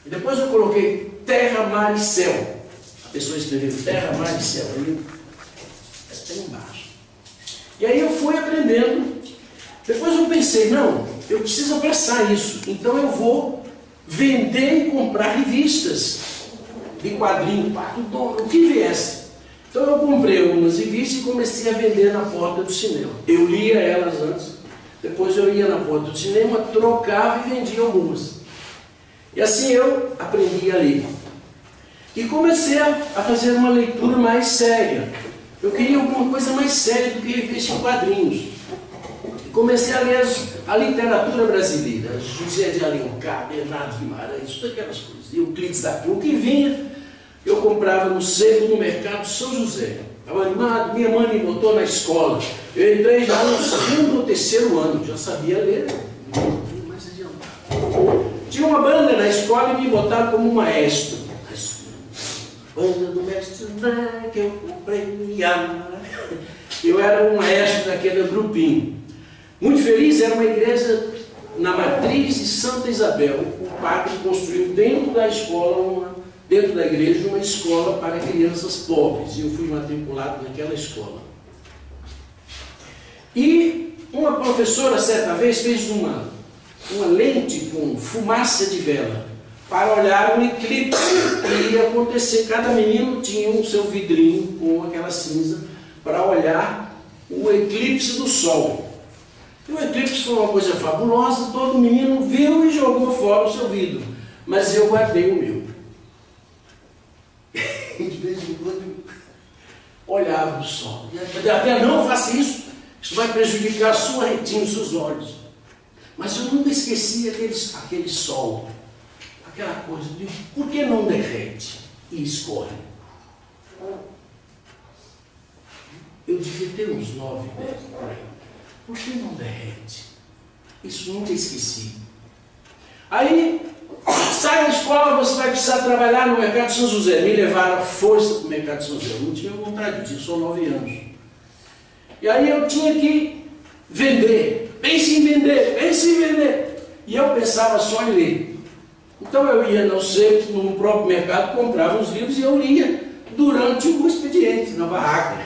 E depois eu coloquei terra, mar e céu. A pessoa escreveu terra, mar e céu. Aí tem embaixo. E aí eu fui aprendendo. Depois eu pensei, não, eu preciso apressar isso. Então eu vou vender e comprar revistas de quadrinho, o que viesse. Então eu comprei algumas revistas e comecei a vender na porta do cinema. Eu lia elas antes, depois eu ia na porta do cinema, trocava e vendia algumas. E assim eu aprendi a ler. E comecei a fazer uma leitura mais séria. Eu queria alguma coisa mais séria do que revista em quadrinhos. E comecei a ler a literatura brasileira, José de Alencar, Bernardo Guimarães, todas aquelas coisas. Euclides da Cunha, o que vinha, eu comprava no sebo, no mercado São José. Estava animado, minha mãe me botou na escola. Eu entrei já no segundo ou terceiro ano, já sabia ler, não mais adiantado. Tinha uma banda na escola e me botaram como maestro. Banda do mestre André, que eu comprei. Eu era um maestro daquele grupinho. Muito feliz, era uma igreja na matriz de Santa Isabel. O padre construiu dentro da escola, dentro da igreja, uma escola para crianças pobres. E eu fui matriculado naquela escola. E uma professora, certa vez, fez uma lente com fumaça de vela para olhar um eclipse que ia acontecer. Cada menino tinha o seu vidrinho com aquela cinza para olhar o eclipse do sol. E o eclipse foi uma coisa fabulosa, todo menino viu e jogou fora o seu vidro. Mas eu guardei o meu. De vez em quando olhava o sol. Até não faça isso, isso vai prejudicar a sua retina, os seus olhos. Mas eu nunca esqueci aquele sol. Aquela coisa de por que não derrete e escorre? Eu devia ter uns 9, 10 por aí. Por que não derrete? Isso nunca esqueci. Aí, sai da escola, você vai precisar trabalhar no mercado de São José. Me levaram à força para o mercado de São José. Eu não tinha vontade disso, só 9 anos. E aí eu tinha que vender. Pense em vender, pense em vender. E eu pensava só em ler. Então eu ia no próprio mercado, comprava os livros e eu lia durante o expediente, na barraca.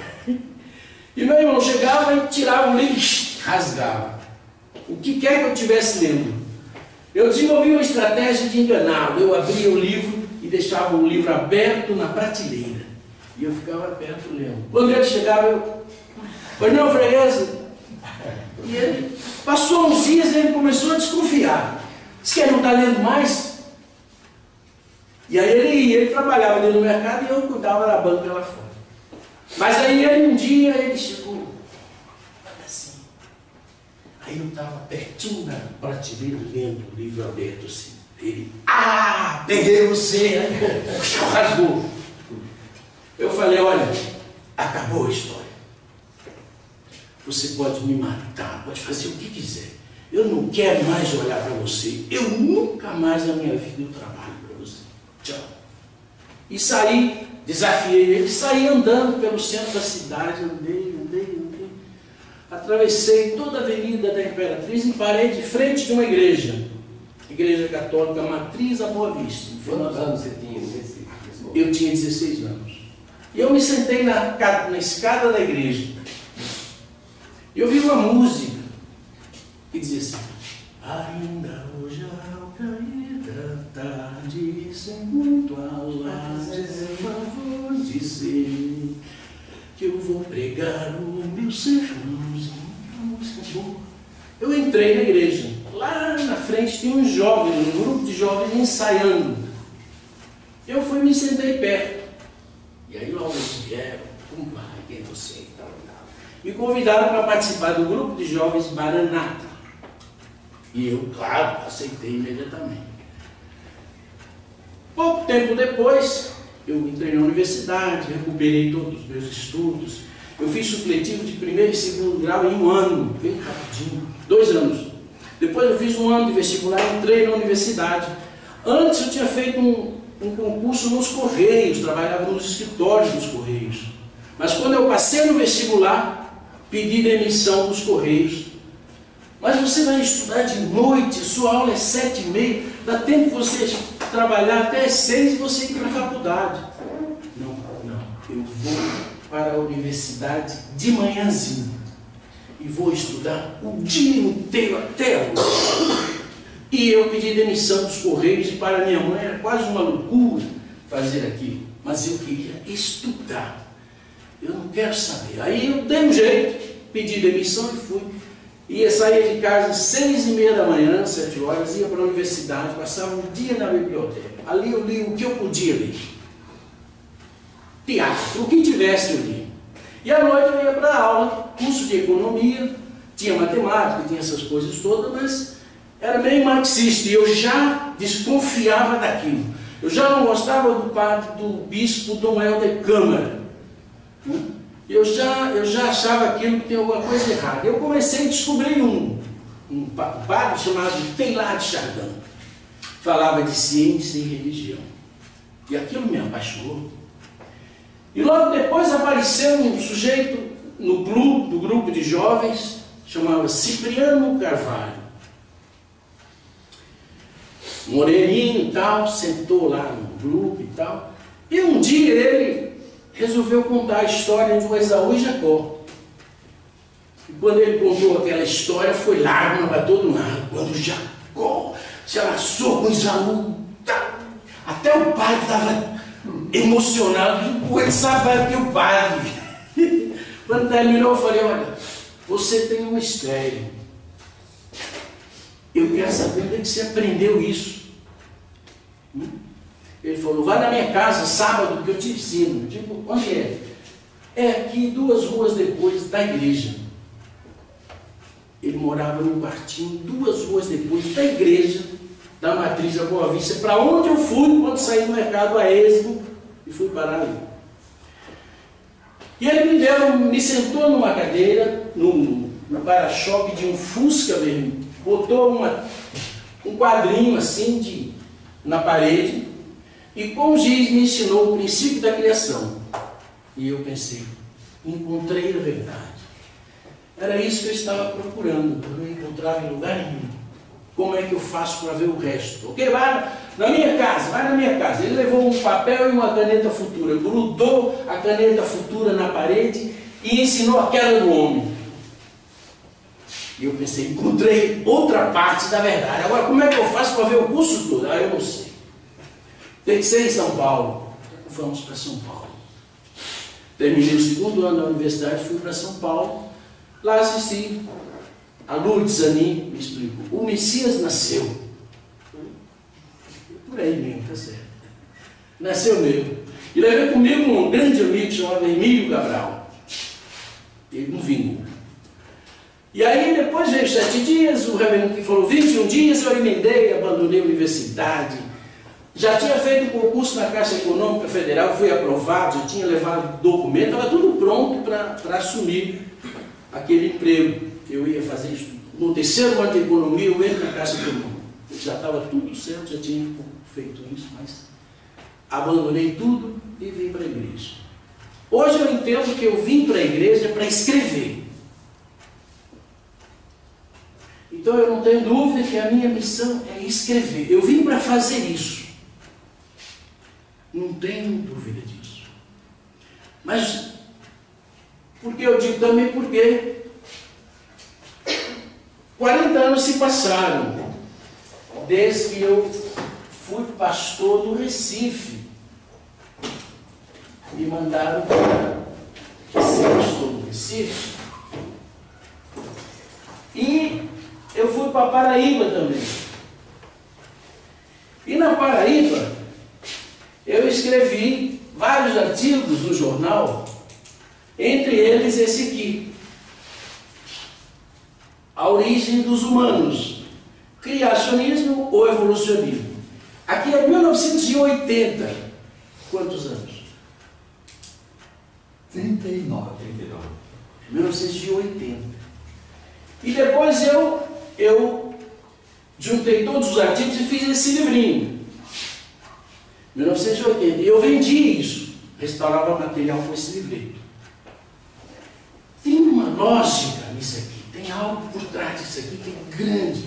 E meu irmão chegava e tirava o livro e rasgava. O que quer que eu estivesse lendo. Eu desenvolvi uma estratégia de enganá-lo. Eu abria o livro e deixava o livro aberto na prateleira. E eu ficava perto lendo. Quando ele chegava, eu... Pois não, freguesa? E ele... Passou uns dias e ele começou a desconfiar. Disse que ele não está lendo mais? E aí ele trabalhava ali no mercado e eu cuidava da banca lá fora. Mas aí um dia ele chegou assim. Aí eu estava pertinho da prateleira lendo o livro aberto assim. Ele, peguei você, rasgou. Eu falei, olha, acabou a história. Você pode me matar, pode fazer o que quiser. Eu não quero mais olhar para você. Eu nunca mais na minha vida eu trabalho para você. Tchau. E saí, desafiei ele, saí andando pelo centro da cidade, andei. Atravessei toda a avenida da Imperatriz e parei de frente de uma igreja. Igreja Católica Matriz à Boa Vista. Quantos anos você tinha nesse momento? Eu tinha 16 anos. E eu me sentei na escada da igreja. E eu vi uma música que dizia assim: ainda hoje ao cair da tarde, sem muito alarde, vou dizer que eu vou pregar o meu sermãozinho. Eu entrei na igreja. Lá na frente tinha uns jovens, um grupo de jovens ensaiando. Eu fui e me sentei perto. E aí logo eles vieram, como vai, quem é você e tal. Me convidaram para participar do grupo de jovens Maranata. E eu, claro, aceitei imediatamente. Pouco tempo depois, eu entrei na universidade, recuperei todos os meus estudos. Eu fiz supletivo de primeiro e segundo grau em 1 ano, bem rapidinho, 2 anos. Depois eu fiz 1 ano de vestibular e entrei na universidade. Antes eu tinha feito um concurso nos Correios, trabalhava nos escritórios dos Correios. Mas quando eu passei no vestibular, pedi demissão dos Correios. Mas você vai estudar de noite, sua aula é 7h30, dá tempo de você trabalhar até 6 e você ir para a faculdade. Não, eu vou para a universidade de manhãzinho e vou estudar o dia inteiro até a noite. E eu pedi demissão dos Correios e para minha mãe era quase uma loucura fazer aquilo. Mas eu queria estudar. Eu não quero saber. Aí eu dei um jeito, pedi demissão e fui. Ia sair de casa às 6h30 da manhã, 7 horas, ia para a universidade, passava um dia na biblioteca. Ali eu li o que eu podia ler. Teatro, o que tivesse eu li. E à noite eu ia para a aula, curso de economia, tinha matemática, tinha essas coisas todas, mas era meio marxista e eu já desconfiava daquilo. Eu já não gostava do padre, do bispo Dom Helder Câmara. Eu já achava aquilo que tem alguma coisa errada. Eu comecei a descobrir um padre chamado Teilhard de Chardin. Falava de ciência e religião. E aquilo me apaixonou. E logo depois apareceu um sujeito no grupo de jovens, chamava Cipriano Carvalho. Moreninho e tal, sentou lá no grupo e tal. E um dia ele resolveu contar a história de Esaú e Jacó. E quando ele contou aquela história, foi lágrima para todo lado. Quando Jacó se abraçou com Esaú, até o pai estava emocionado. Ele sabe que o padre. Quando terminou, eu falei: olha, você tem um mistério. Eu quero saber onde é que você aprendeu isso. Ele falou: vai na minha casa sábado que eu te ensino. Eu digo: onde é? É aqui 2 ruas depois da igreja. Ele morava num quartinho 2 ruas depois da igreja da Matriz da Boa Vista, para onde eu fui quando saí do mercado a esmo e fui parar ali. E ele me sentou numa cadeira, no para-choque de um Fusca vermelho, botou um quadrinho assim na parede, e como giz me ensinou o princípio da criação. E eu pensei: encontrei a verdade. Era isso que eu estava procurando, eu não encontrava em lugar nenhum. Como é que eu faço para ver o resto? Ok, vai na minha casa. Ele levou um papel e uma caneta futura, grudou a caneta futura na parede e ensinou a queda do homem. E eu pensei: encontrei outra parte da verdade. Agora, como é que eu faço para ver o curso todo? Eu não sei. Tem que ser em São Paulo. Vamos para São Paulo. Terminei o 2º ano da universidade, fui para São Paulo. Lá assisti. A Lourdes Zanin me explicou: o Messias nasceu. Por aí mesmo, tá certo. Nasceu mesmo. E levei comigo um grande amigo chamado Emílio Cabral. Ele não vingou. E aí depois veio 7 dias, o reverendo que falou 21 dias, eu emendei, abandonei a universidade. Já tinha feito concurso na Caixa Econômica Federal, fui aprovado, já tinha levado documento, estava tudo pronto para assumir aquele emprego. Eu ia fazer isso. No 3º ano de economia, eu entro na Caixa Econômica. Já estava tudo certo, já tinha feito isso, mas abandonei tudo e vim para a igreja. Hoje eu entendo que eu vim para a igreja para escrever. Então eu não tenho dúvida que a minha missão é escrever. Eu vim para fazer isso. Não tenho dúvida disso. Mas, por que eu digo também? Porque 40 anos se passaram desde que eu fui pastor do Recife. Me mandaram para ser pastor do Recife. E eu fui para Paraíba também. E na Paraíba, eu escrevi vários artigos no jornal, entre eles esse aqui: A Origem dos Humanos, Criacionismo ou Evolucionismo. Aqui é 1980. Quantos anos? 39. 1980. E depois eu juntei todos os artigos e fiz esse livrinho. 1980. E eu vendi isso. Restaurava material com esse livrinho. Tem uma lógica nisso aqui. Tem algo por trás disso aqui que é grande.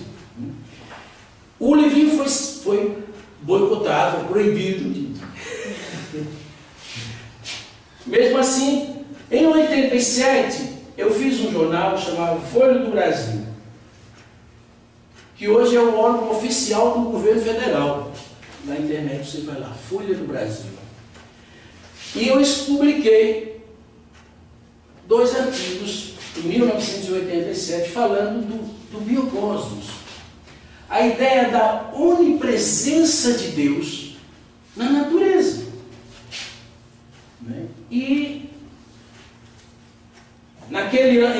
O livrinho foi boicotado, foi proibido. Mesmo assim, em 87, eu fiz um jornal chamado Folha do Brasil, que hoje é o órgão oficial do governo federal. Na internet você vai lá, Folha do Brasil. E eu publiquei 2 artigos em 1987 falando do biocosmos. A ideia da onipresença de Deus na natureza. E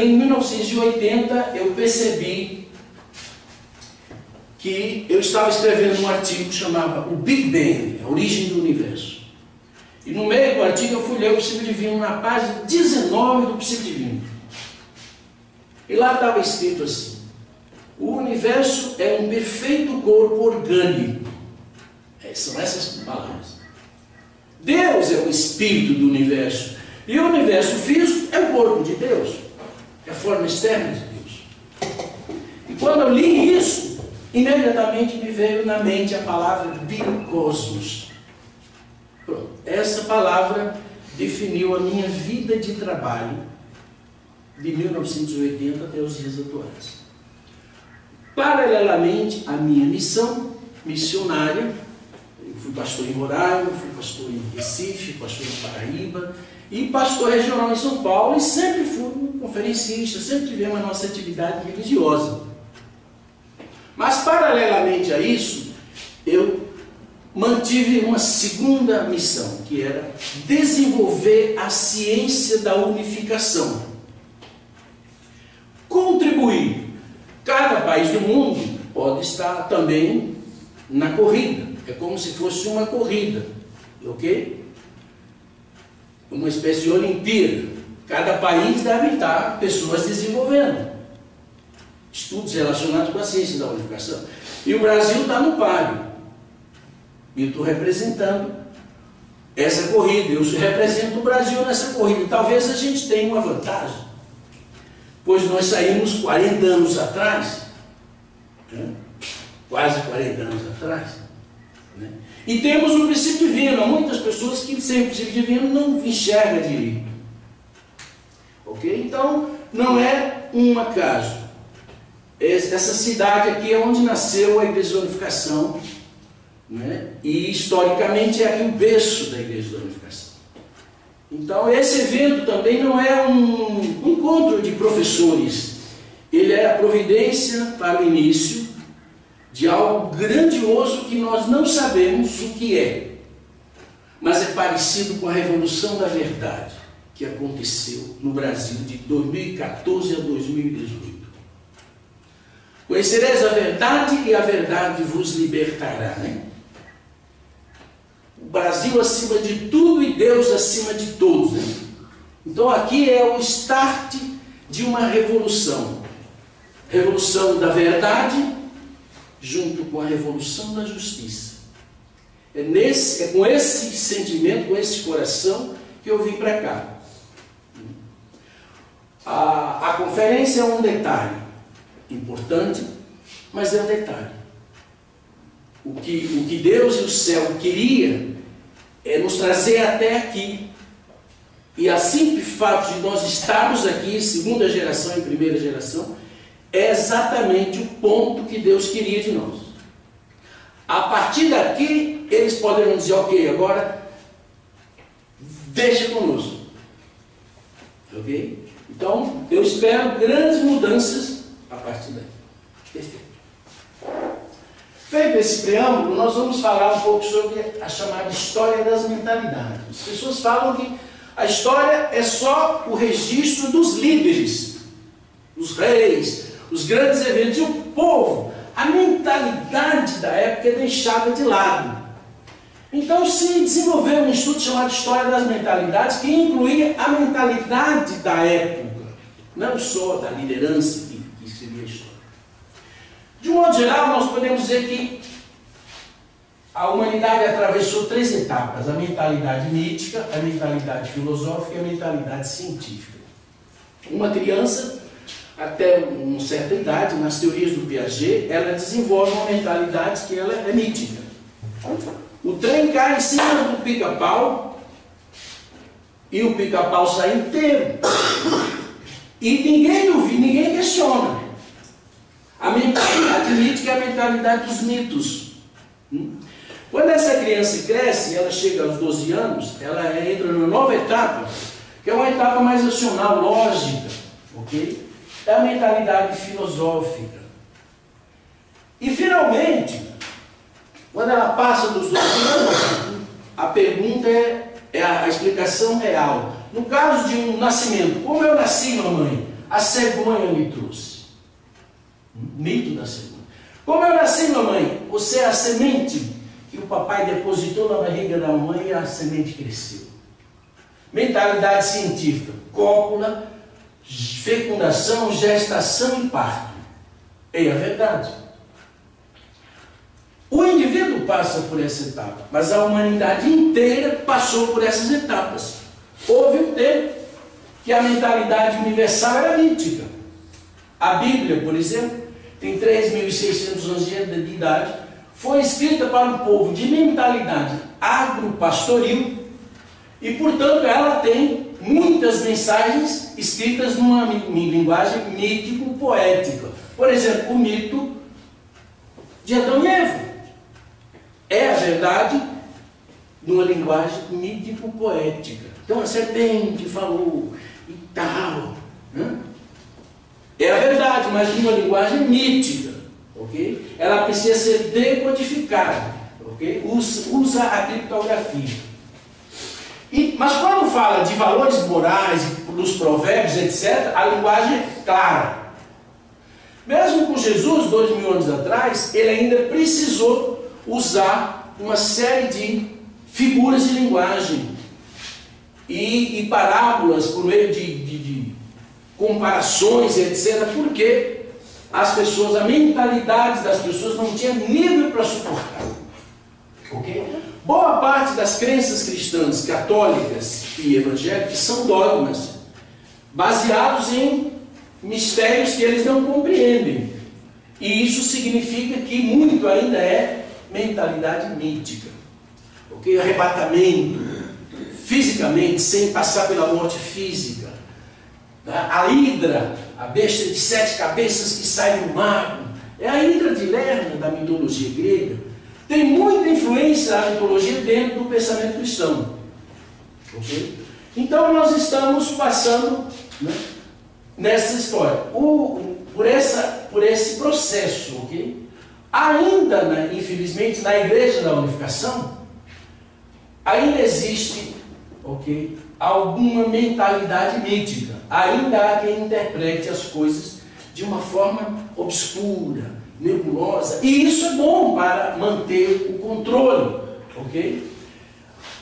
em 1980 eu percebi que eu estava escrevendo um artigo que chamava O Big Bang, a origem do universo. E no meio do artigo eu fui ler o Princípio Divino na página 19 do Princípio Divino. E lá estava escrito assim: o universo é um perfeito corpo orgânico. São essas palavras. Deus é o espírito do universo. E o universo físico é o corpo de Deus. É a forma externa de Deus. E quando eu li isso, imediatamente me veio na mente a palavra biocosmos. Pronto. Essa palavra definiu a minha vida de trabalho de 1980 até os dias atuais. Paralelamente à minha missão missionária, eu fui pastor em Roraima, fui pastor em Recife, pastor em Paraíba e pastor regional em São Paulo, e sempre fui um conferencista, sempre tivemos a nossa atividade religiosa. Mas paralelamente a isso, eu mantive uma segunda missão, que era desenvolver a ciência da unificação. Contribuir. Cada país do mundo pode estar também na corrida. É como se fosse uma corrida, ok? Uma espécie de Olimpíada. Cada país deve estar pessoas desenvolvendo estudos relacionados com a ciência da unificação. E o Brasil está no páreo. E eu estou representando essa corrida. Eu represento o Brasil nessa corrida. Talvez a gente tenha uma vantagem, pois nós saímos 40 anos atrás, quase 40 anos atrás, e temos um princípio divino. Há muitas pessoas que sem o princípio divino não enxergam direito. Ok? Então, não é um acaso. Essa cidade aqui é onde nasceu a Igreja da Unificação, e historicamente é aqui o berço da Igreja da Unificação. Então, esse evento também não é um encontro de professores. Ele é a providência para o início de algo grandioso que nós não sabemos o que é, mas é parecido com a Revolução da Verdade que aconteceu no Brasil de 2014 a 2018. Conhecereis a verdade e a verdade vos libertará. O Brasil acima de tudo e Deus acima de todos. Então aqui é o start de uma revolução. Revolução da verdade junto com a revolução da justiça. É com esse sentimento, com esse coração que eu vim para cá. A conferência é um detalhe importante, mas é um detalhe. O que Deus e o céu queria é nos trazer até aqui. E a simples fato de nós estarmos aqui, segunda geração e primeira geração, é exatamente o ponto que Deus queria de nós. A partir daqui, eles poderão dizer: ok, agora deixa conosco. Ok? Então, eu espero grandes mudanças a partir daqui. Perfeito. Feito esse preâmbulo, nós vamos falar um pouco sobre a chamada história das mentalidades. As pessoas falam que a história é só o registro dos líderes, dos reis, os grandes eventos, e o povo, a mentalidade da época é deixada de lado. Então se desenvolveu um estudo chamado História das Mentalidades, que incluía a mentalidade da época, não só da liderança que escrevia a história. De um modo geral, nós podemos dizer que a humanidade atravessou 3 etapas: a mentalidade mítica, a mentalidade filosófica e a mentalidade científica. Uma criança, até uma certa idade, nas teorias do Piaget, ela desenvolve uma mentalidade que ela é mítica. O trem cai em cima do pica-pau e o pica-pau sai inteiro. E ninguém duvida, ninguém questiona. Admite que é a mentalidade dos mitos. Quando essa criança cresce, ela chega aos 12 anos, ela entra numa nova etapa, que é uma etapa mais racional, lógica, ok? É a mentalidade filosófica. E finalmente, quando ela passa dos 12 anos, a pergunta é a explicação real. No caso de um nascimento, como eu nasci, mamãe? A cegonha me trouxe. Mito da cegonha. Como eu nasci, mamãe? Você é a semente que o papai depositou na barriga da mamãe e a semente cresceu. Mentalidade científica. Cópula, fecundação, gestação e parto. É a verdade. O indivíduo passa por essa etapa, mas a humanidade inteira passou por essas etapas. Houve um tempo que a mentalidade universal era mítica. A Bíblia, por exemplo, tem 3.600 anos de idade, foi escrita para um povo de mentalidade agropastoril e, portanto, ela tem muitas mensagens escritas numa linguagem mítico-poética. Por exemplo, o mito de Adão e Eva. É a verdade numa linguagem mítico-poética. Então a serpente falou e tal. Né? É a verdade, mas numa linguagem mítica. Okay? Ela precisa ser decodificada. Okay? Usa a criptografia. Mas quando fala de valores morais, dos provérbios, etc., a linguagem é clara. Mesmo com Jesus, 2000 anos atrás, ele ainda precisou usar uma série de figuras de linguagem e parábolas por meio de comparações, etc., porque as pessoas, a mentalidade das pessoas não tinha nível para suportar. Okay? Boa parte das crenças cristãs, católicas e evangélicas são dogmas, baseados em mistérios que eles não compreendem. E isso significa que muito ainda é mentalidade mítica. Okay? Arrebatamento, fisicamente, sem passar pela morte física. A hidra, a besta de 7 cabeças que sai do mar, é a hidra de Lerna da mitologia grega. Tem muita influência da mitologia dentro do pensamento cristão. Okay? Então nós estamos passando, né, nessa história, por esse processo. Okay? Ainda, infelizmente, na Igreja da Unificação, ainda existe, okay, alguma mentalidade mítica. Ainda há quem interprete as coisas de uma forma obscura, nebulosa, e isso é bom para manter o controle, ok?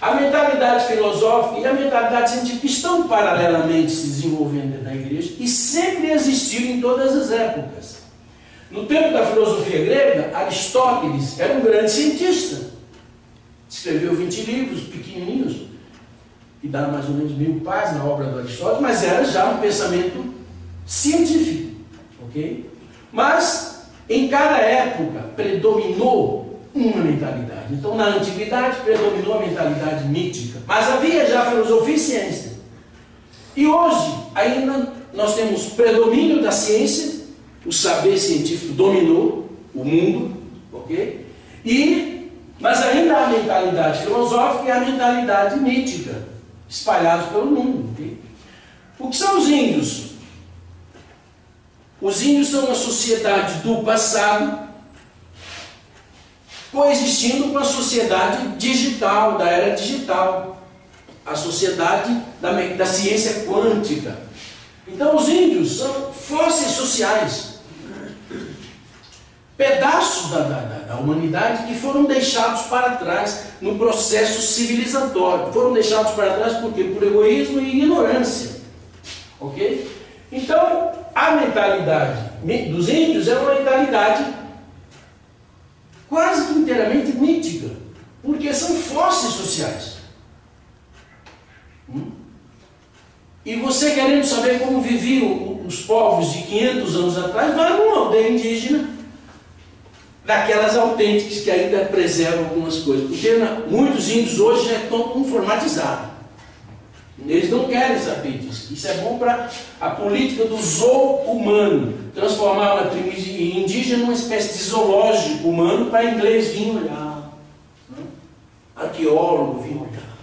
A mentalidade filosófica e a mentalidade científica estão paralelamente se desenvolvendo na igreja e sempre existiram em todas as épocas. No tempo da filosofia grega, Aristóteles era um grande cientista, escreveu 20 livros pequenininhos, que dá mais ou menos 1000 páginas na obra do Aristóteles, mas era já um pensamento científico, ok? Mas em cada época predominou uma mentalidade. Então, na antiguidade predominou a mentalidade mítica, mas havia já filosofia e ciência. E hoje ainda nós temos predomínio da ciência, o saber científico dominou o mundo, ok? Mas ainda há a mentalidade filosófica e a mentalidade mítica espalhados pelo mundo. Okay? O que são os índios? Os índios são uma sociedade do passado coexistindo com a sociedade digital, da era digital, a sociedade da ciência quântica. Então os índios são fósseis sociais, pedaços da humanidade que foram deixados para trás no processo civilizatório. Foram deixados para trás por quê? Por egoísmo e ignorância. Ok? Então, a mentalidade dos índios é uma mentalidade quase que inteiramente mítica, porque são fósseis sociais. E você querendo saber como viviam os povos de 500 anos atrás, vai numa aldeia indígena daquelas autênticas que ainda preservam algumas coisas. Porque muitos índios hoje já estão informatizados. Eles não querem saber disso. Isso é bom para a política do zoo humano. Transformar uma tribo indígena numa espécie de zoológico humano para inglês vir olhar. Arqueólogo vir olhar.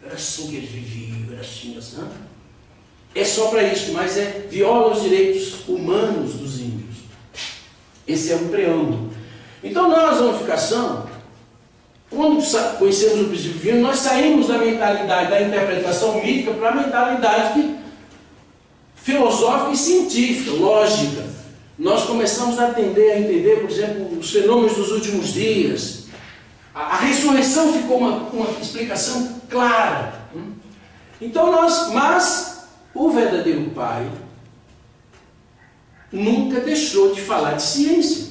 Era assim que eles viviam, era assim, assim. É só para isso, mas viola os direitos humanos dos índios. Esse é um preâmbulo. Então nós, na unificação, quando conhecemos o princípio divino, nós saímos da mentalidade da interpretação mítica para a mentalidade filosófica e científica, lógica. Nós começamos a entender, por exemplo, os fenômenos dos últimos dias. A ressurreição ficou uma explicação clara. Então mas o verdadeiro Pai nunca deixou de falar de ciência.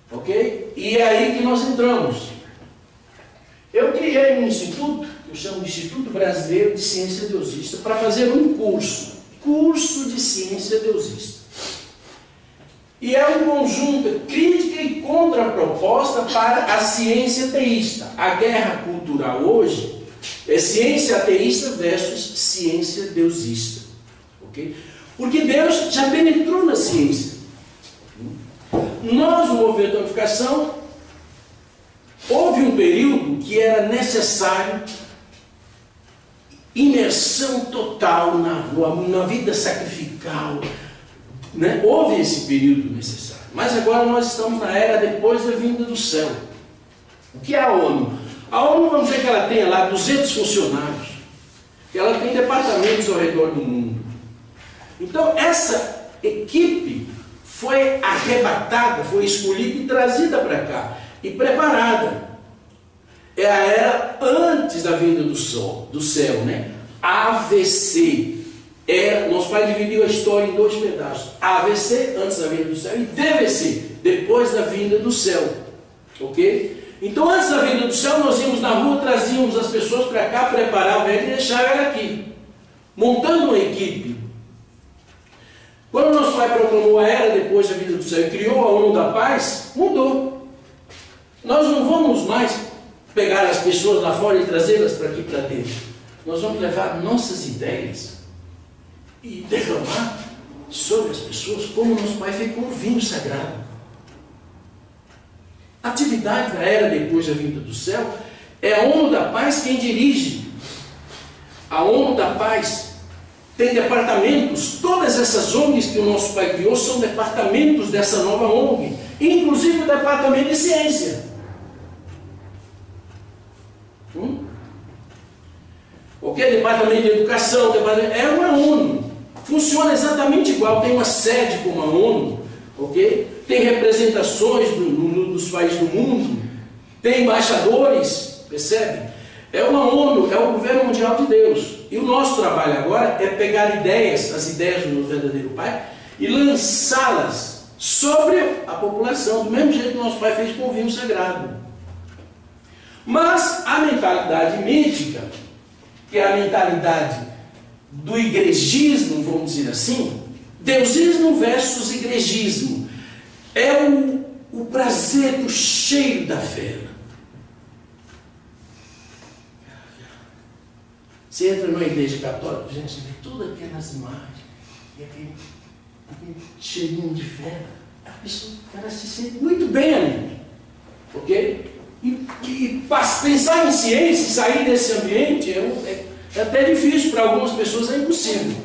Ok? E é aí que nós entramos. Eu criei um instituto, que eu chamo de Instituto Brasileiro de Ciência Deusista, para fazer um curso de ciência deusista. E é um conjunto crítica e contraproposta para a ciência teísta. A guerra cultural hoje é ciência ateísta versus ciência deusista. Ok? Porque Deus já penetrou na ciência. Nós, no movimento da unificação, houve um período que era necessário imersão total na vida sacrificial. Né? Houve esse período necessário. Mas agora nós estamos na era depois da vinda do céu. O que é a ONU? A ONU, vamos dizer que ela tenha lá 200 funcionários. Que ela tem departamentos ao redor do mundo. Então, essa equipe foi arrebatada, foi escolhida e trazida para cá. E preparada. É a era antes da vinda do céu, né? AVC. Nosso pai dividiu a história em 2 pedaços. AVC, antes da vinda do céu, e DVC, depois da vinda do céu. Ok? Então, antes da vinda do céu, nós íamos na rua, trazíamos as pessoas para cá, preparar o velho e deixar ela aqui. Montando uma equipe. Quando nosso pai proclamou a era depois da vinda do céu e criou a ONU da Paz, mudou. Nós não vamos mais pegar as pessoas lá fora e trazê-las para aqui para dentro. Nós vamos levar nossas ideias e derramar sobre as pessoas como nosso pai fez com o vinho sagrado. A atividade da era depois da vinda do céu é a ONU da Paz quem dirige. A ONU da Paz tem departamentos, todas essas ONGs que o nosso pai criou são departamentos dessa nova ONG, inclusive o departamento de ciência. Ok? Departamento de educação, é uma ONU. Funciona exatamente igual, tem uma sede como a ONU, ok? Tem representações dos países do mundo, tem embaixadores, percebe? É uma ONU, é o governo mundial de Deus. E o nosso trabalho agora é pegar ideias, as ideias do verdadeiro Pai, e lançá-las sobre a população, do mesmo jeito que o nosso Pai fez com o vinho sagrado. Mas a mentalidade mítica, que é a mentalidade do igrejismo, vamos dizer assim, deusismo versus igrejismo, é o prazer do cheiro da fé. Você entra numa igreja católica, gente, você vê todas aquelas imagens, e aquele cheirinho de fé, a pessoa parece se sente muito bem ali. Ok? E pensar em ciência e sair desse ambiente é até difícil, para algumas pessoas é impossível.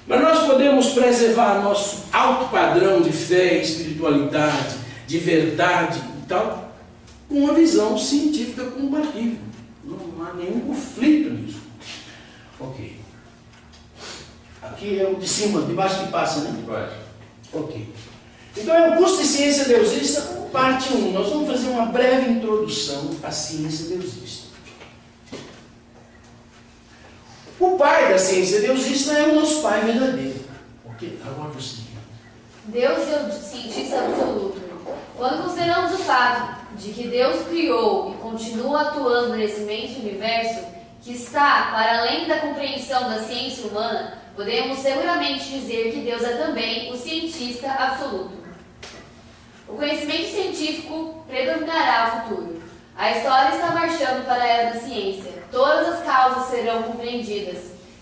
Mas nós podemos preservar nosso alto padrão de fé, espiritualidade, de verdade e tal, com uma visão científica compatível. Não há nenhum conflito nisso. Ok. Aqui é o de cima, de baixo que passa, né? De baixo. Ok. Então é o curso de ciência deusista, parte 1. Nós vamos fazer uma breve introdução à ciência deusista. O pai da ciência deusista é o nosso pai verdadeiro. Ok? Agora você. Deus é o cientista absoluto. Quando consideramos o fato de que Deus criou e continua atuando nesse imenso universo, que está para além da compreensão da ciência humana, podemos seguramente dizer que Deus é também o cientista absoluto. conhecimento científico predominará o futuro. A história está marchando para a era da ciência. Todas as causas serão compreendidas.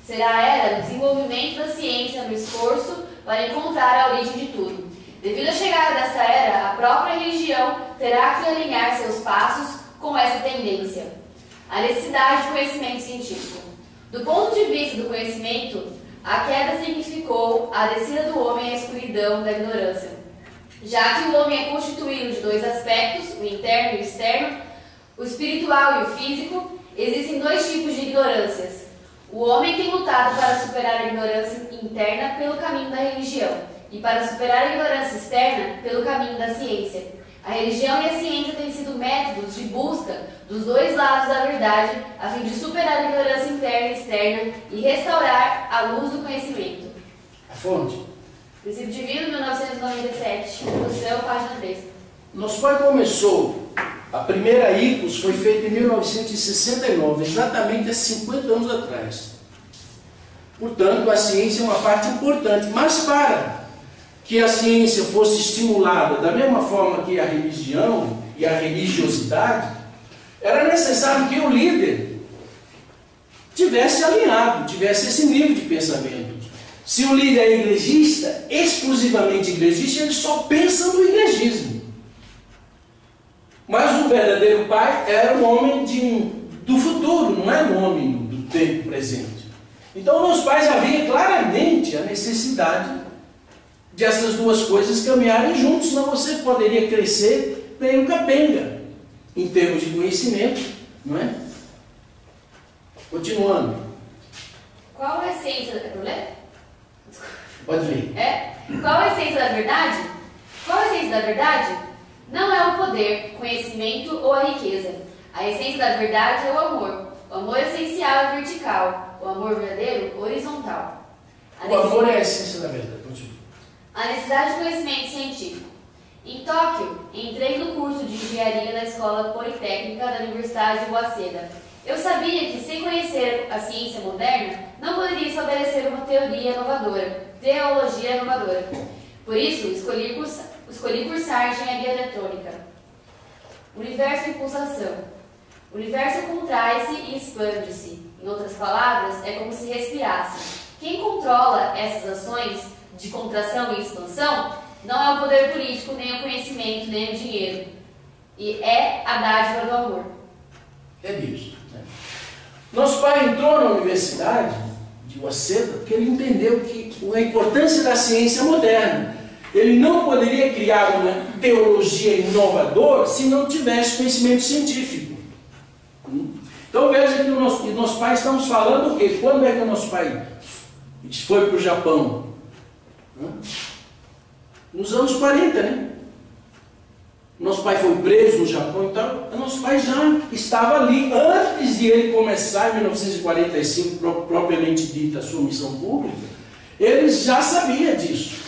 Será a era do desenvolvimento da ciência no esforço para encontrar a origem de tudo. Devido à chegada dessa era, a própria religião terá que alinhar seus passos com essa tendência. A necessidade de conhecimento científico. Do ponto de vista do conhecimento, a queda significou a descida do homem à escuridão da ignorância. Já que o homem é constituído de dois aspectos, o interno e o externo, o espiritual e o físico, existem dois tipos de ignorâncias. O homem tem lutado para superar a ignorância interna pelo caminho da religião e para superar a ignorância externa pelo caminho da ciência. A religião e a ciência têm sido métodos de busca dos dois lados da verdade a fim de superar a ignorância interna e externa e restaurar a luz do conhecimento. A fonte. Princípio Divino, 1997, introdução, página 3. Nosso pai começou, a primeira ICOS foi feita em 1969, exatamente há 50 anos atrás. Portanto, a ciência é uma parte importante, mas para que a ciência fosse estimulada da mesma forma que a religião e a religiosidade, era necessário que o líder tivesse alinhado, tivesse esse nível de pensamento. Se o líder é igrejista, exclusivamente igrejista, ele só pensa no igrejismo. Mas o verdadeiro pai era um homem do futuro, não era um homem do tempo presente. Então, meus pais já viam claramente a necessidade de essas duas coisas caminharem juntos, senão você poderia crescer meio capenga, em termos de conhecimento, não é? Continuando. Qual a essência da... Problema? Pode ler. Qual a essência da verdade? Qual a essência da verdade? Não é o poder, conhecimento ou a riqueza. A essência da verdade é o amor. O amor essencial é vertical, o amor verdadeiro, horizontal. O amor é a essência da verdade. Continua. A necessidade de conhecimento científico. Em Tóquio, entrei no curso de engenharia da Escola Politécnica da Universidade de Waseda. Eu sabia que, sem conhecer a ciência moderna, não poderia estabelecer uma teoria inovadora, teologia inovadora. Por isso, escolhi cursar engenharia eletrônica. Universo em pulsação. O universo contrai-se e expande-se. Em outras palavras, é como se respirasse. Quem controla essas ações de contração e expansão não é o poder político, nem o conhecimento, nem o dinheiro. E é a dádiva do amor. É Deus. Né? Nosso pai entrou na universidade de Waseda porque ele entendeu que a importância da ciência moderna. Ele não poderia criar uma teologia inovadora se não tivesse conhecimento científico. Então veja que o nosso pai, estamos falando o quê? Quando é que o nosso pai foi para o Japão? Nos anos 40, né? Nosso pai foi preso no Japão, então nosso pai já estava ali, antes de ele começar, em 1945, propriamente dita, a sua missão pública, ele já sabia disso.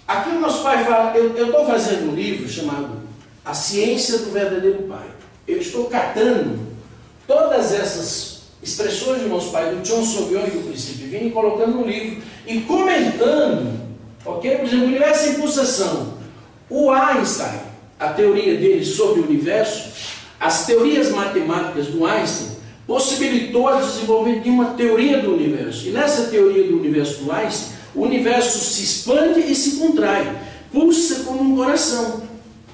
Aqui o nosso pai fala, eu estou fazendo um livro chamado A Ciência do Verdadeiro Pai. Eu estou catando todas essas expressões do nosso pai, do John Sobion e do Princípio Divino, e colocando no livro, e comentando, ok? Por exemplo, o universo em pulsação. O Einstein, a teoria dele sobre o universo, as teorias matemáticas do Einstein, possibilitou o desenvolvimento de uma teoria do universo. E nessa teoria do universo do Einstein, o universo se expande e se contrai, pulsa como um coração,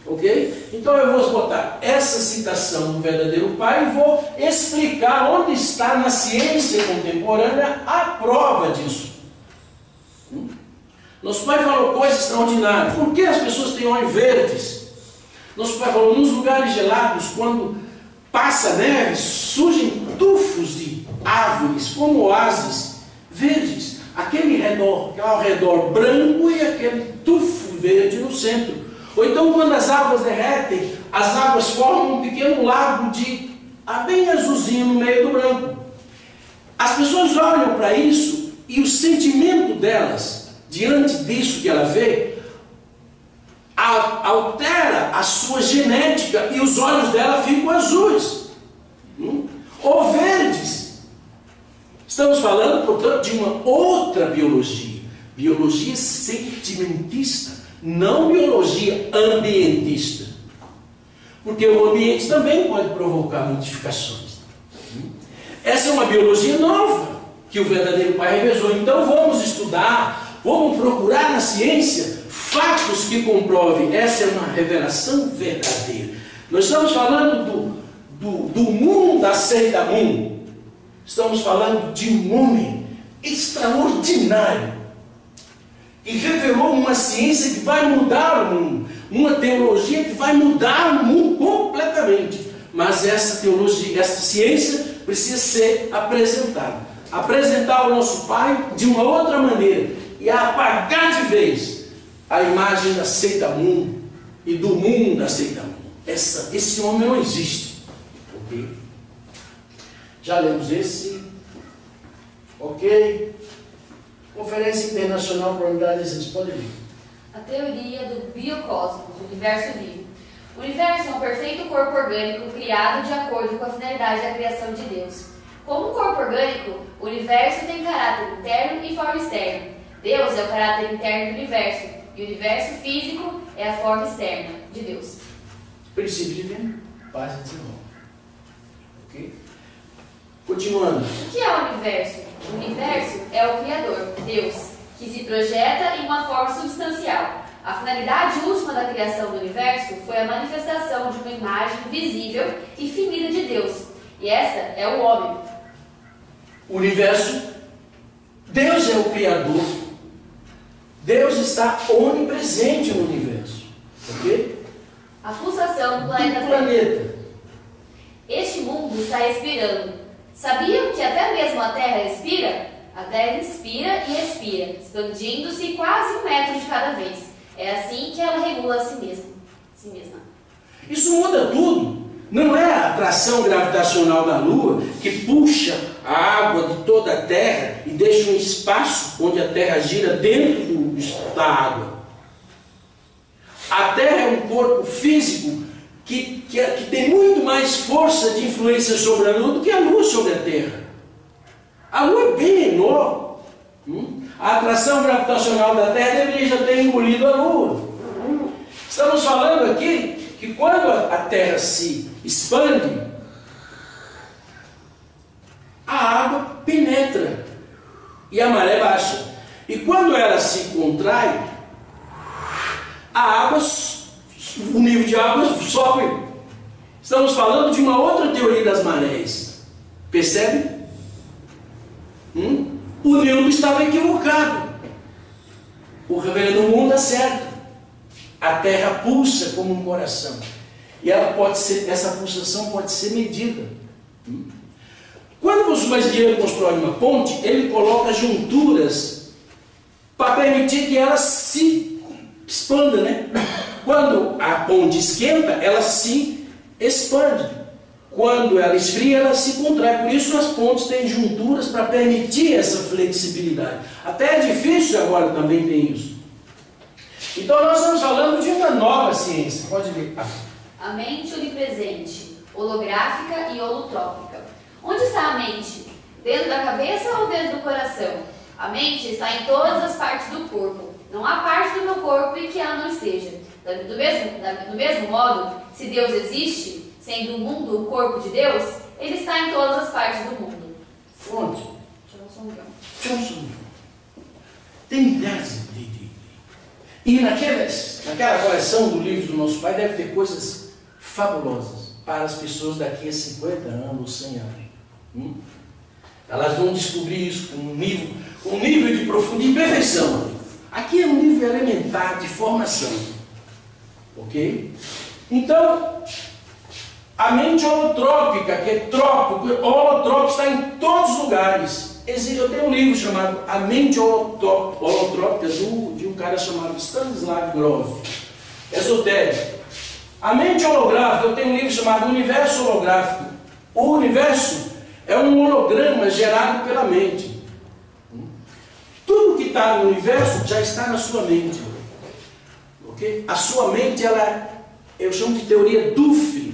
ok? Então eu vou botar essa citação do verdadeiro pai e vou explicar onde está na ciência contemporânea a prova disso. Nosso pai falou coisas extraordinárias. Por que as pessoas têm olhos verdes? Nosso pai falou, nos lugares gelados, quando passa neve, surgem tufos de árvores, como oásis verdes. Aquele ao redor branco e aquele tufo verde no centro. Ou então, quando as águas derretem, as águas formam um pequeno lago bem azulzinho no meio do branco. As pessoas olham para isso e o sentimento delas, diante disso que ela vê, altera a sua genética e os olhos dela ficam azuis. Ou verdes. Estamos falando, portanto, de uma outra biologia. Biologia sentimentista, não biologia ambientista. Porque o ambiente também pode provocar modificações. Essa é uma biologia nova que o verdadeiro Pai revelou. Então vamos estudar, vamos procurar na ciência fatos que comprovem. Essa é uma revelação verdadeira. Nós estamos falando do mundo da seita Moon. Estamos falando de um homem extraordinário e revelou uma ciência que vai mudar o mundo, uma teologia que vai mudar o mundo completamente. Mas essa teologia, essa ciência precisa ser apresentada. Apresentar ao nosso Pai de uma outra maneira e apagar de vez a imagem da seita Moon e do mundo da seita Moon. Esse homem não existe. Ok? Já lemos esse. Ok? Conferência Internacional para a Unidade de Ciência. Pode ler. A teoria do biocosmos, o universo vivo. O universo é um perfeito corpo orgânico criado de acordo com a finalidade da criação de Deus. Como um corpo orgânico, o universo tem caráter interno e forma externa. Deus é o caráter interno do universo, e o universo físico é a forma externa de Deus. Princípio divino, paz e desenvolvimento. Ok? Continuando. O que é o universo? O universo é o Criador, Deus, que se projeta em uma forma substancial. A finalidade última da criação do universo foi a manifestação de uma imagem visível e finita de Deus. E esta é o homem. O universo, Deus é o Criador. Deus está onipresente no universo. Ok? A pulsação do planeta. Este mundo está respirando. Sabiam que até mesmo a Terra respira? A Terra inspira e expira, expandindo-se quase 1 metro de cada vez. É assim que ela regula a si mesma. Isso muda tudo. Não é a atração gravitacional da Lua que puxa a água de toda a Terra e deixa um espaço onde a Terra gira dentro da água. A Terra é um corpo físico que tem muito mais força de influência sobre a Lua do que a Lua sobre a Terra. A Lua é bem menor. A atração gravitacional da Terra deveria já ter engolido a Lua. Estamos falando aqui que quando a Terra se expande, a água penetra e a maré baixa. E quando ela se contrai, o nível de água sobe. Estamos falando de uma outra teoria das marés. Percebe? O Newton estava equivocado. O revelando mundo é certo. A Terra pulsa como um coração. E essa pulsação pode ser medida. Quando o engenheiro constrói uma ponte, ele coloca junturas para permitir que ela se expanda, né? Quando a ponte esquenta, ela se expande. Quando ela esfria, ela se contrai. Por isso as pontes têm junturas para permitir essa flexibilidade. Até edifícios agora também tem isso. Então nós estamos falando de uma nova ciência. Pode ver. A mente onipresente, holográfica e holotrópica. Onde está a mente? Dentro da cabeça ou dentro do coração? A mente está em todas as partes do corpo. Não há parte do meu corpo em que ela não esteja. Do mesmo modo, se Deus existe, sendo o mundo o corpo de Deus, ele está em todas as partes do mundo. Fonte. Johnson. Tem milhares de... E naquela coleção do livro do nosso Pai deve ter coisas fabulosas para as pessoas daqui a 50 anos ou 100 anos. Elas vão descobrir isso com um nível de profundidade e perfeição. Aqui é um nível elementar de formação. Ok? Então, a mente holotrópica, que é trópico, holotrópico está em todos os lugares. Eu tenho um livro chamado A Mente Holotrópica, de um cara chamado Stanislav Grof, esotérico. A mente holográfica, eu tenho um livro chamado Universo Holográfico. O universo é um holograma gerado pela mente. Tudo que está no universo já está na sua mente. Okay? A sua mente, eu chamo de teoria Duff,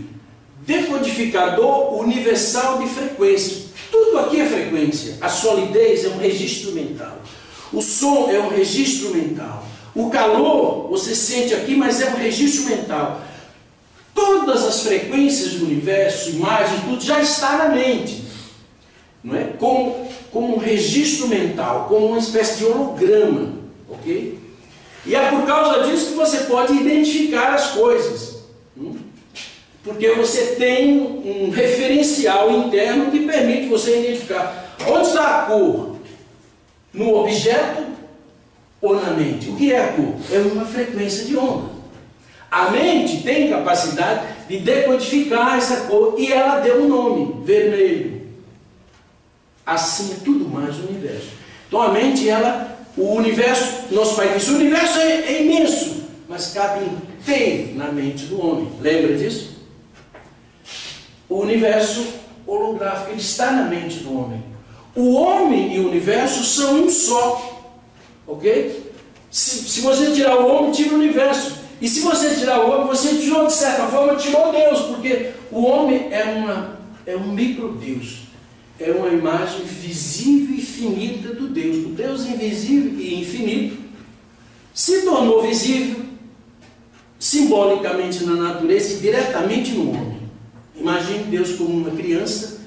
decodificador universal de frequência. Tudo aqui é frequência. A solidez é um registro mental. O som é um registro mental. O calor, você sente aqui, mas é um registro mental. Todas as frequências do universo, imagens, tudo já está na mente. Não é? Como um registro mental, como uma espécie de holograma. Ok? E é por causa disso que você pode identificar as coisas. Porque você tem um referencial interno que permite você identificar. Onde está a cor? No objeto ou na mente? O que é a cor? É uma frequência de onda. A mente tem capacidade de decodificar essa cor e ela deu um nome, vermelho. Assim é tudo mais o universo. Então a mente, o universo, nosso pai disse, o universo é imenso, mas cabe inteiro na mente do homem. Lembra disso? O universo holográfico, ele está na mente do homem. O homem e o universo são um só. Ok? Se você tirar o homem, tira o universo. E se você tirar o homem, você tirou, de certa forma, tirou Deus. Porque o homem é um micro-Deus. É uma imagem visível e finita do Deus. O Deus invisível e infinito se tornou visível simbolicamente na natureza e diretamente no homem. Imagine Deus como uma criança,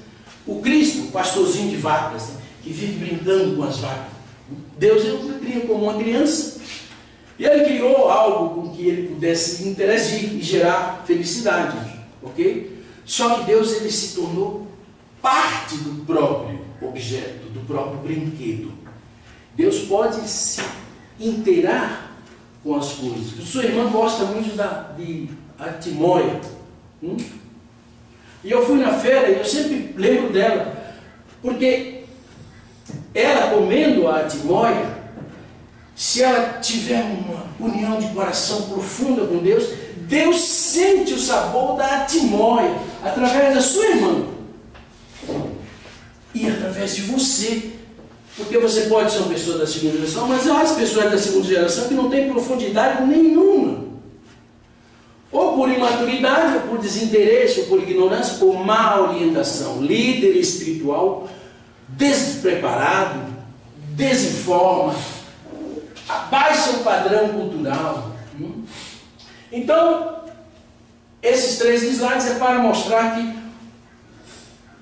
o Cristo, o pastorzinho de vacas, né, que vive brincando com as vacas. Deus é como uma criança e Ele criou algo com que Ele pudesse interagir e gerar felicidade. Ok? Só que Deus, ele se tornou parte do próprio objeto, do próprio brinquedo. Deus pode se inteirar com as coisas. A sua irmã gosta muito de artimóia. E eu fui na feira e eu sempre lembro dela, porque ela comendo a artimóia, se ela tiver uma união de coração profunda com Deus, Deus sente o sabor da artimóia através da sua irmã e através de você. Porque você pode ser uma pessoa da segunda geração, mas há as pessoas da segunda geração que não têm profundidade nenhuma. Ou por imaturidade, ou por desinteresse, ou por ignorância, ou má orientação. Líder espiritual despreparado, desinforma, abaixa o padrão cultural. Então, esses 3 slides é para mostrar que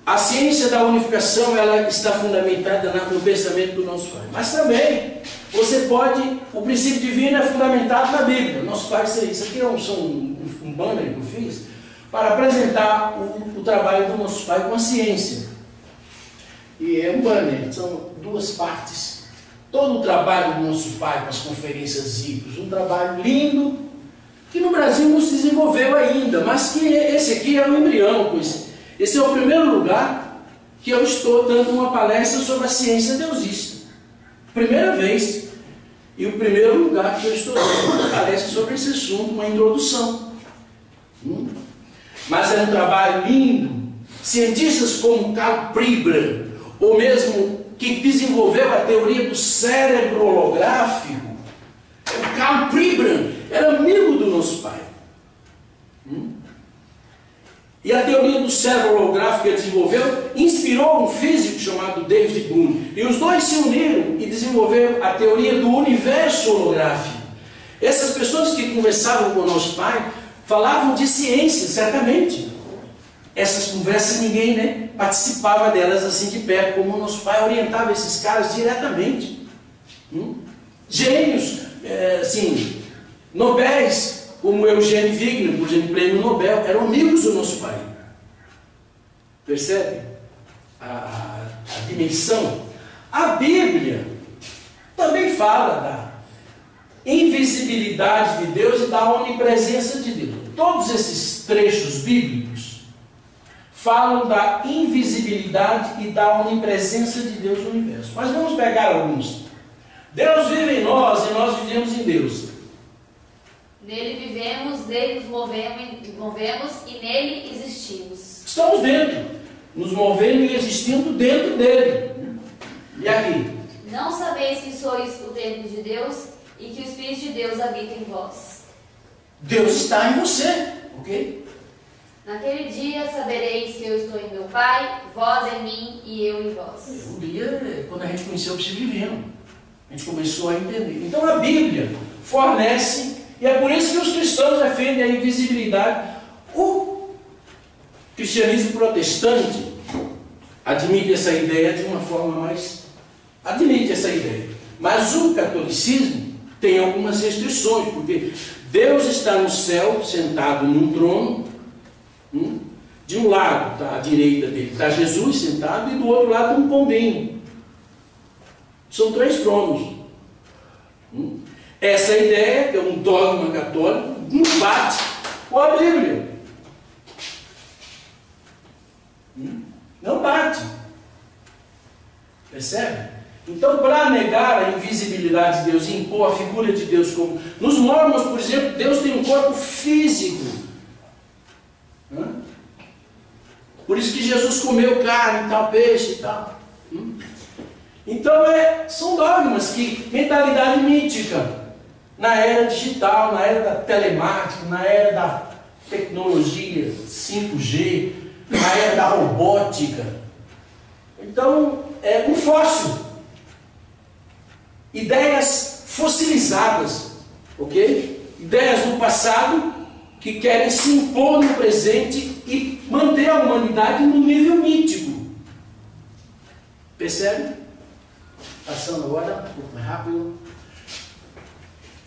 a ciência da unificação, ela está fundamentada no pensamento do nosso Pai. Mas também, o princípio divino é fundamentado na Bíblia. Nosso Pai, isso aqui é um banner que eu fiz, para apresentar o trabalho do nosso Pai com a ciência. E é um banner, são 2 partes. Todo o trabalho do nosso Pai com as conferências híbridas, um trabalho lindo, que no Brasil não se desenvolveu ainda, mas que esse aqui é o embrião. Esse é o primeiro lugar que eu estou dando uma palestra sobre a ciência deusista. Primeira vez. E o primeiro lugar que eu estou dando uma palestra sobre esse assunto, uma introdução. Mas é um trabalho lindo. Cientistas como Karl Pribram, ou mesmo que desenvolveu a teoria do cérebro holográfico, o Karl Pribram era amigo do nosso Pai. E a teoria do cérebro holográfico que ele desenvolveu inspirou um físico chamado David Boone. E os dois se uniram e desenvolveram a teoria do universo holográfico. Essas pessoas que conversavam com o nosso Pai falavam de ciência, certamente. Essas conversas ninguém participava delas assim de perto, como o nosso Pai orientava esses caras diretamente. Gênios, nobéis, como Eugênio Wigner, por exemplo, prêmio Nobel, eram amigos do nosso Pai. Percebe a dimensão? A Bíblia também fala da invisibilidade de Deus e da onipresença de Deus. Todos esses trechos bíblicos falam da invisibilidade e da onipresença de Deus no universo. Mas vamos pegar alguns. Deus vive em nós e nós vivemos em Deus. Nele vivemos, nele nos movemos e nele existimos. Estamos dentro, nos movendo e existindo dentro dele. E aqui? Não sabeis que sois o templo de Deus e que o Espírito de Deus habita em vós. Deus está em você, ok? Naquele dia sabereis que eu estou em meu Pai, vós em mim e eu em vós. O dia é quando a gente conheceu o princípio divino. A gente começou a entender. Então a Bíblia fornece, e é por isso que os cristãos defendem a invisibilidade. O cristianismo protestante admite essa ideia de uma forma mais... Admite essa ideia. Mas o catolicismo tem algumas restrições, porque Deus está no céu, sentado num trono. De um lado, tá, à direita dele, está Jesus sentado, e do outro lado um pombinho. São 3 tronos. Essa ideia, que é um dogma católico, não bate com a Bíblia. Não bate. Percebe? Então, para negar a invisibilidade de Deus e impor a figura de Deus como... Nos mormons, por exemplo, Deus tem um corpo físico. Por isso que Jesus comeu carne, tal, peixe e tal. Então, são dogmas que... Mentalidade mítica. Na era digital, na era da telemática, na era da tecnologia 5G, na era da robótica. Então, é um fóssil. Ideias fossilizadas, ok? Ideias do passado que querem se impor no presente e manter a humanidade no nível mítico. Percebe? Passando agora, um pouco mais rápido.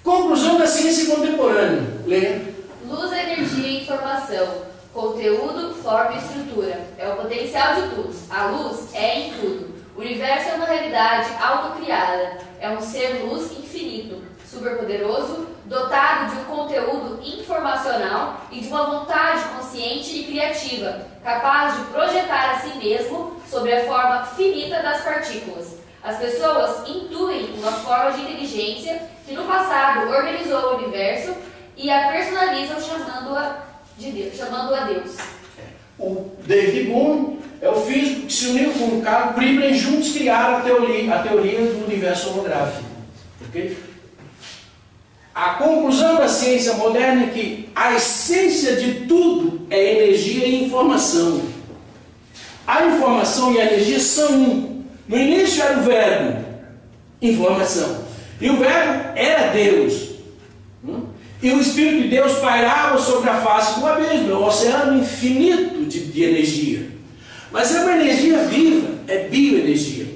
Conclusão da ciência contemporânea. Leia. Luz, energia e informação. Conteúdo, forma e estrutura. É o potencial de tudo. A luz é em tudo. O universo é uma realidade autocriada. É um ser luz infinito, superpoderoso, dotado de um conteúdo informacional e de uma vontade consciente e criativa, capaz de projetar a si mesmo sobre a forma finita das partículas. As pessoas intuem uma forma de inteligência que no passado organizou o universo e a personalizam chamando-a Deus. O David Bohm é o físico que se uniu com o Carl Pribren e juntos criaram a teoria do universo holográfico. Okay? A conclusão da ciência moderna é que a essência de tudo é energia e informação. A informação e a energia são um. No início era o verbo, informação. E o verbo era Deus. E o Espírito de Deus pairava sobre a face do abismo, é um oceano infinito de energia. Mas é uma energia viva, é bioenergia.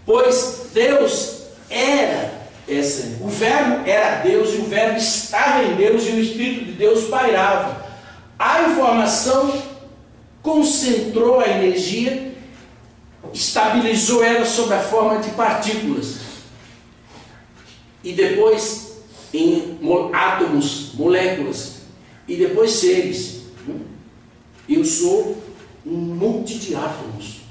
Pois Deus era essa. O verbo era Deus e o verbo estava em Deus e o Espírito de Deus pairava. A informação concentrou a energia, estabilizou ela sob a forma de partículas. E depois em átomos, moléculas, e depois seres. Eu sou um monte de átomos.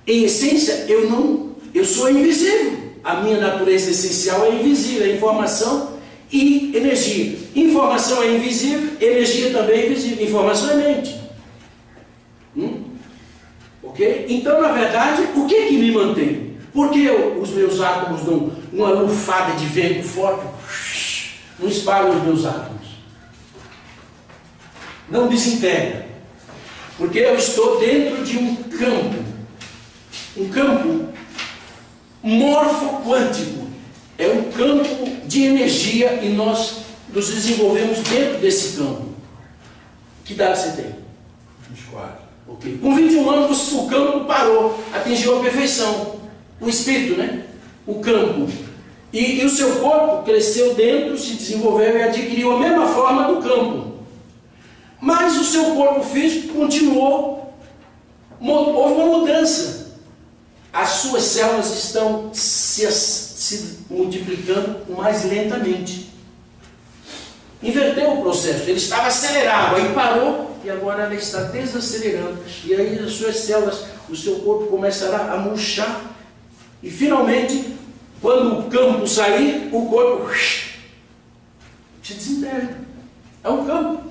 Em essência, eu sou invisível. A minha natureza essencial é invisível, é informação e energia. Informação é invisível, energia também é invisível. Informação é mente. Ok? Então, na verdade, o que é que me mantém? Por que os meus átomos dão uma lufada de vento forte? Não espalham os meus átomos. Não desintegra. Porque eu estou dentro de um campo morfoquântico. É um campo de energia e nós nos desenvolvemos dentro desse campo. Que idade você tem? 24. Okay. Com 21 anos o campo parou, atingiu a perfeição. O espírito, né? O campo. E o seu corpo cresceu dentro, se desenvolveu e adquiriu a mesma forma do campo. Mas o seu corpo físico continuou, houve uma mudança. As suas células estão se multiplicando mais lentamente. Inverteu o processo, ele estava acelerado, aí parou e agora ela está desacelerando. E aí as suas células, o seu corpo começará a murchar. E finalmente, quando o campo sair, o corpo se desintegra. É um campo.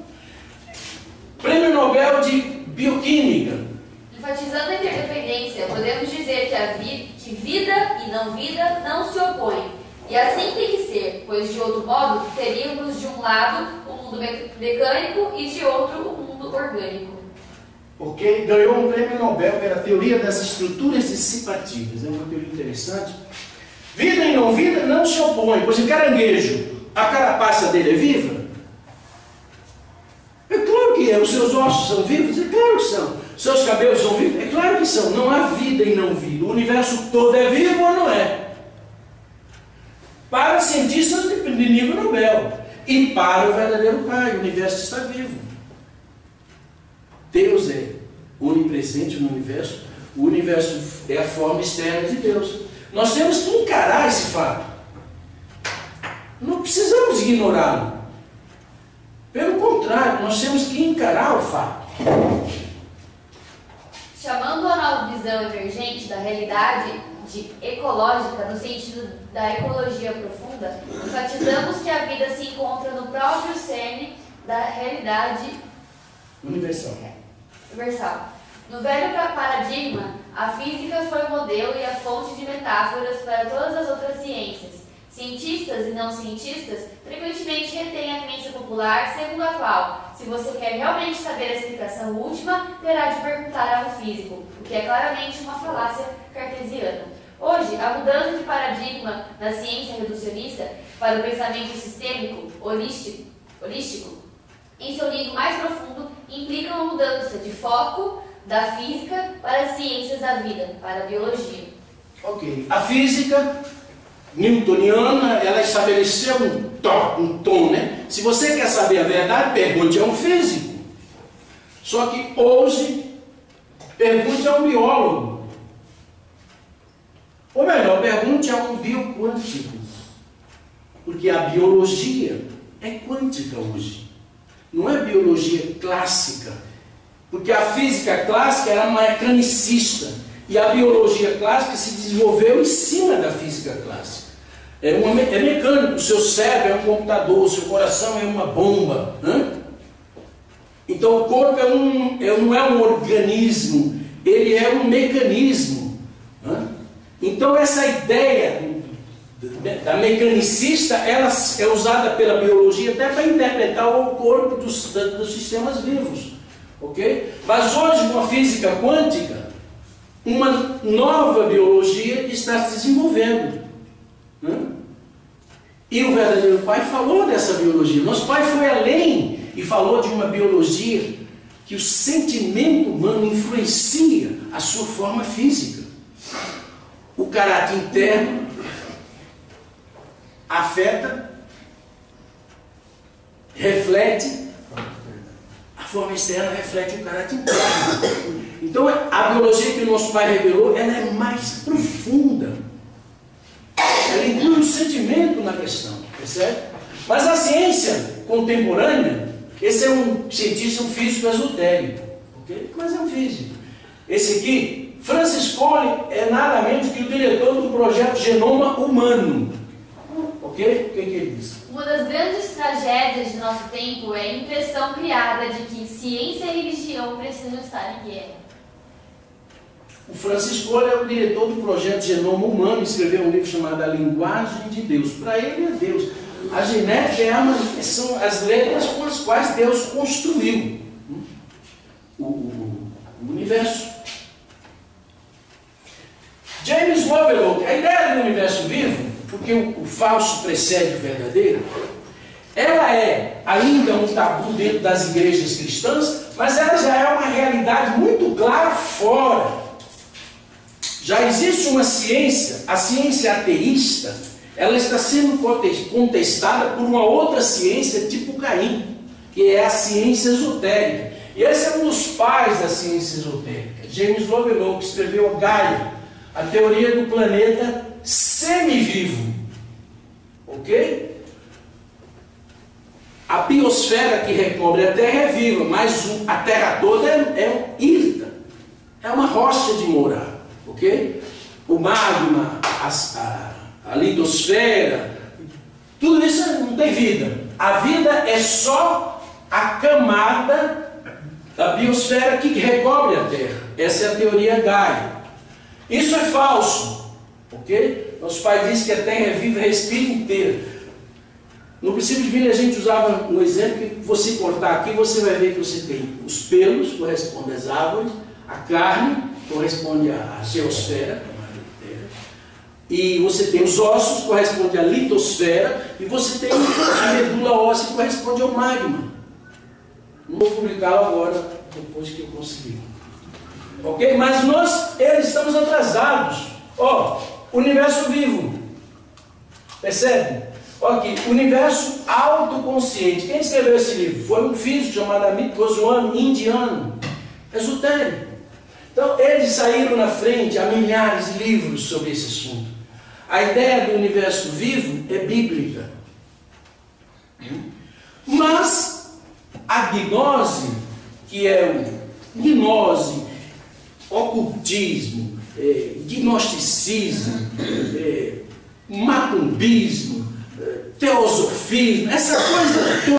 Prêmio Nobel de Bioquímica. Enfatizando a interdependência, podemos dizer que vida e não vida não se opõem. E assim tem que ser, pois de outro modo teríamos de um lado o mundo mecânico e de outro o mundo orgânico. Ok? Ganhou um prêmio Nobel pela teoria das estruturas dissipativas. É uma teoria interessante. Vida e não vida não se opõem. Por exemplo, caranguejo, a carapaça dele é viva? É claro que é. Os seus ossos são vivos? É claro que são. Seus cabelos são vivos? É claro que são. Não há vida e não vida. O universo todo é vivo ou não é? Para cientistas de nível Nobel. E para o verdadeiro Pai, o universo está vivo. Deus é onipresente no universo. O universo é a forma externa de Deus. Nós temos que encarar esse fato. Não precisamos ignorá-lo. Pelo contrário, nós temos que encarar o fato. Chamando a nova visão emergente da realidade ecológica, no sentido da ecologia profunda, enfatizamos que a vida se encontra no próprio cerne da realidade Universal. No velho paradigma, a física foi o modelo e a fonte de metáforas para todas as outras ciências. Cientistas e não cientistas frequentemente retêm a crença popular segundo a qual, se você quer realmente saber a explicação última, terá de perguntar a um físico, o que é claramente uma falácia cartesiana. Hoje, a mudança de paradigma da ciência reducionista para o pensamento sistêmico, holístico, em seu nível mais profundo, implica uma mudança de foco da física para as ciências da vida, para a biologia. Ok. A física newtoniana, ela estabeleceu um tom, né? Se você quer saber a verdade, pergunte a um físico. Só que hoje, pergunte a um biólogo. Ou melhor, pergunte a um bioquântico. Porque a biologia é quântica hoje. Não é biologia clássica. Porque a física clássica era mecanicista. E a biologia clássica se desenvolveu em cima da física clássica. É mecânico. O seu cérebro é um computador, o seu coração é uma bomba. Então o corpo não é um organismo, ele é um mecanismo. Então essa ideia da mecanicista, ela é usada pela biologia até para interpretar o corpo dos sistemas vivos. Okay? Mas hoje, com a física quântica, uma nova biologia está se desenvolvendo. E o verdadeiro Pai falou dessa biologia. Nosso Pai foi além e falou de uma biologia que o sentimento humano influencia a sua forma física. O caráter interno afeta, reflete, a forma externa reflete o caráter interno. Então a biologia que o nosso Pai revelou, ela é mais profunda. Ela inclui o sentimento na questão, percebe? Mas a ciência contemporânea, esse é um cientista, um físico esotérico, okay? Mas é um físico. Esse aqui, Francis Collins, é nada menos que o diretor do projeto Genoma Humano. Ok? O que ele diz? Uma das grandes tragédias de nosso tempo é a impressão criada de que ciência e religião precisam estar em guerra. O Francis Collins é o diretor do projeto Genoma Humano, escreveu um livro chamado A Linguagem de Deus. Para ele é Deus. A genética são as letras com as quais Deus construiu o universo. James Lovelock, a ideia do universo vivo, porque o falso precede o verdadeiro, ela é ainda um tabu dentro das igrejas cristãs, mas ela já é uma realidade muito clara fora. Já existe uma ciência, a ciência ateísta, ela está sendo contestada por uma outra ciência tipo Caim, que é a ciência esotérica. E esse é um dos pais da ciência esotérica. James Lovelock escreveu Gaia, a teoria do planeta semivivo. Ok? A biosfera que recobre a Terra é viva, mas a Terra toda é irta. É uma rocha de morar. Ok? O magma, a litosfera, tudo isso não tem vida. A vida é só a camada da biosfera que recobre a Terra. Essa é a teoria Gaia. Isso é falso. Ok? Nosso Pai disse que a Terra é viva, respira inteira. No princípio divino a gente usava um exemplo que você cortar aqui, você vai ver que você tem os pelos, corresponde às árvores, a carne, corresponde à geosfera, E você tem os ossos, que corresponde à litosfera, e você tem a medula óssea, que corresponde ao magma. Não vou publicá-lo agora, depois que eu conseguir. Ok? Mas eles estamos atrasados. Ó, universo vivo. Percebe? Ok, universo autoconsciente. Quem escreveu esse livro? Foi um físico chamado Amit Goswami, indiano, esotérico. Então, eles saíram na frente, há milhares de livros sobre esse assunto. A ideia do universo vivo é bíblica. Mas a gnose, que é o gnose, ocultismo, gnosticismo, macumbismo, teosofismo, essa coisa